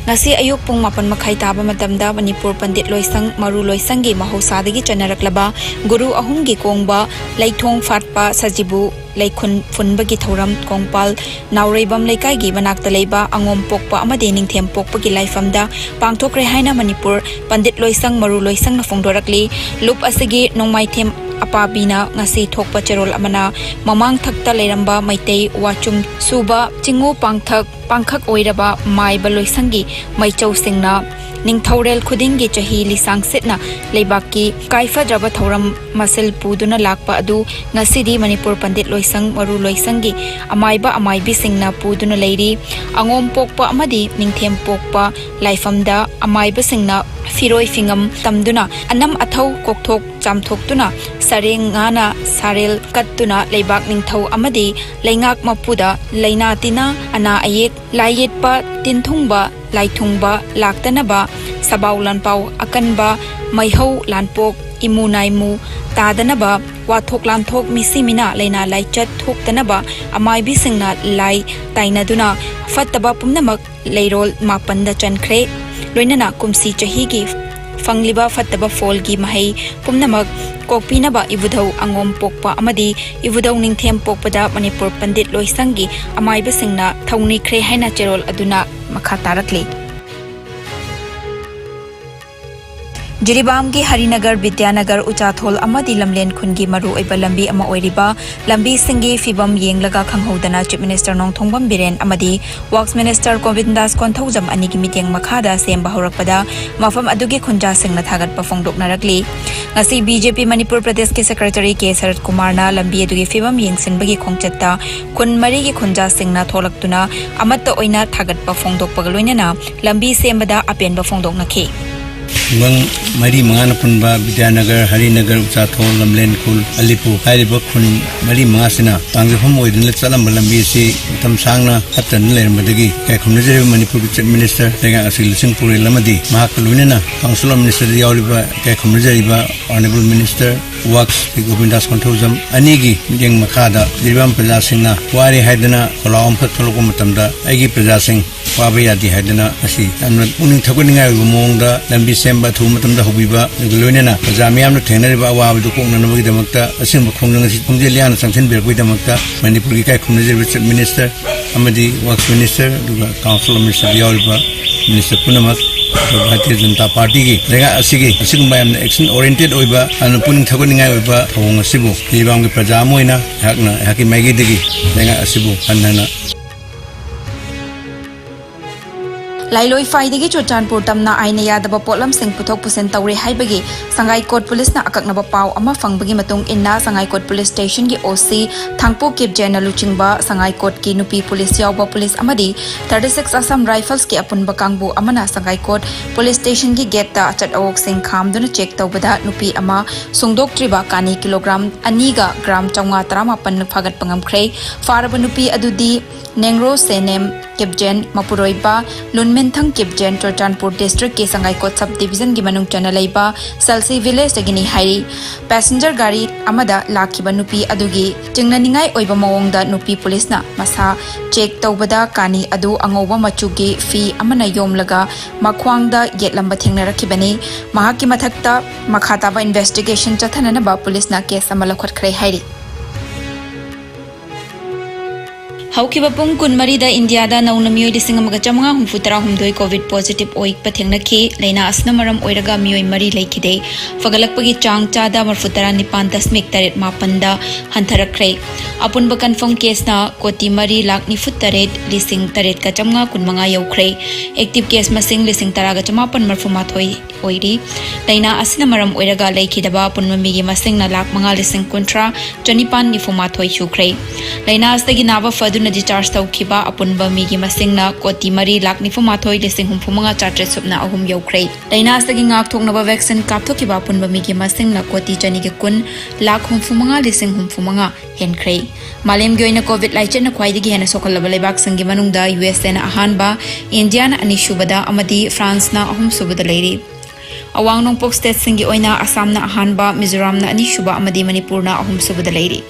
ngasi ayuk pung mapan makai taba matamda Manipur Pandit Loisang Maru Loisangi mahausadagi chanaraklaba guru ahumgi kongba laithong fatpa sajibu laikhun funbagi thoram kongpal naurebam leikaigi manakta leiba angom pokpa amade ningthem pokpagi laifamda pangthokre haina Manipur Pandit Loisang Maru Loisang na fongdorakli lup asigi nongmaithem apabina ngasi thokpa cherol amana mamang thakta leiramba maitei wachum suba chingu pangkhak oiraba maiba Loisangi maichau singna Ningthaurel khudingi chahi lisang setna leibaki kaifa draba thoram masel puduna lakpa adu ngasidi Manipur Pandit Loisang Maru Loisangi amaibi singna puduna leiri angom pokpa amadi ningthem pokpa laifamda amaiba singna firoi fingam tamduna anam athau kokthok chamthoktuna sareng ngana sarel kattuna leibak ningthau amadi leingak mapuda leinatina ana ayek layetpa tinthungba laithungba laktanaba sabau lanpau akanba maihau lanpok imunaimu tadanaba wathok lanthok misimina leina laichat thoktanaba amaibi singna lai tainaduna fattaba pumnamak leirol mapanda chankhre loinana kumsi chahigi fangliba fattaba folgi mahai pumnamak kokpinaba ibudhau angom pokpa amadi ibudhau ningthem pokpada Manipur Pandit Loisangi amaiba singna thauni khre haina cherol aduna makha tarakli Jiribam ki Harinagar Vidyanagar Uchathol amadi lamlen khungi maru oiba lambi ama oiriba lambi singi fibam yenglaga khanghodana Chief Minister Nongthongbam Biren amadi Works Minister Govindas Konthaujam anigi miteng makhada semba horakpada mafam adugi khunja singna thagatpa fongdoknarakli ngasi BJP Manipur Pradesh ki Secretary K Sarat Kumar na lambi adugi fibam yengsinbagi khongchatta khun mari gi khunja singna tholaktuna amatta oina thagatpa fongdokpaga loinana lambi sembada apenba fongdoknakhi Bang mari mangana punba Vidyanagar Harinagar Uchathol lamlen khul alipu hariba khun mari mangasina tangjafam oidin le chalam lambi si tam sangna hatan lermadagi kai khumna jere Manipur Chief Minister lenga asil singpur lamadi mahakalunena council minister yawliba kai khumna jeriba honorable minister Works Govindas Konthaujam anigi jeng makhada diribam prajasingna wari haidana kolawam phatholokum matamda aigi prajasing wabaya di haidana asi amna uning thakuninga gumongda lambi semba thu matamda hobiba loinena prajamiam na thenariba awabdu kongnanabagi damakta asimba khongnang asi pungjelyan sanction berkoi damakta Manipur gi kai khumna jeriba Chief Minister amadi Works Minister duga council minister yawliba minister punamak Bharatiya Janata Party ki lega asigi asigumba yamna action oriented oiba anu puning thakuninga oiba thong asibu libam gi prajamoina hakna haki maigi digi lega asibu annana Lailoi faidagi Churchanpur tamna aina yadaba potlam sing puthok pusen tawre haibagi Sangai Court Police na akaknaba paw ama fangbagi matung inna Sangai Court Police Station gi OC Thangpo Kip Jena luchingba Sangai Court ki nupi police yawba police amadi 36 Assam Rifles ki apunba kangbu amana Sangai Court Police Station gi gate ta achat awok sing khamduna check tawbada nupi ama sungdok triba kani kilogram aniga gram chawnga trama pan phagat pangamkhre faraba nupi adudi Nengro Senem Kipjen Mapuroiba Lunmenthang Kipjen Churchanpur District ke Sangai Court Subdivision gi manung chana leiba Salsi Village dagini hairi passenger gari amada lakhiba nupi adugi chingnaningai oiba mawongda nupi police na masa check tawbada kani adu angoba machugi fi amana yomlaga makhwangda yetlamba thengnarakibani mahaki mathakta makhataba investigation chathanana ba police na case amala khotkhre hairi Haukiba pung kun marida India da nauna miyoi lising amaga chamanga humfutara humdoi COVID positive oik pathengna leina asna maram oiraga miyoi mari laikide fagalakpagi chang chada marfutara nipan dasmik taret mapanda hantharakre apunba confirm case na koti mari lak nifut taret lising taret ka chamanga kun manga yaukre active case masing lising taraga chamapan marfumathoi oiri leina asna maram oiraga laikidaba punma migi masing na lak manga lising kuntra chanipan nifumathoi chukre leina astagi naba fadu na discharge tawkiba apunba migi masingna koti mari lakni fumathoi lising humfumanga chatre supna ahum yaukre leina astagi ngak thoknaba vaccine kapthokiba apunba migi masingna koti chanige kun lak humfumanga lising humfumanga henkre malem gyoina covid laichen na khwaidigi hena sokalaba lebak sangi manungda USA na ahanba India na anishubada amadi France na ahum subada leiri awang nongpok state singi oina Assam na ahanba Mizoram na anishuba amadi Manipur na ahum subada leiri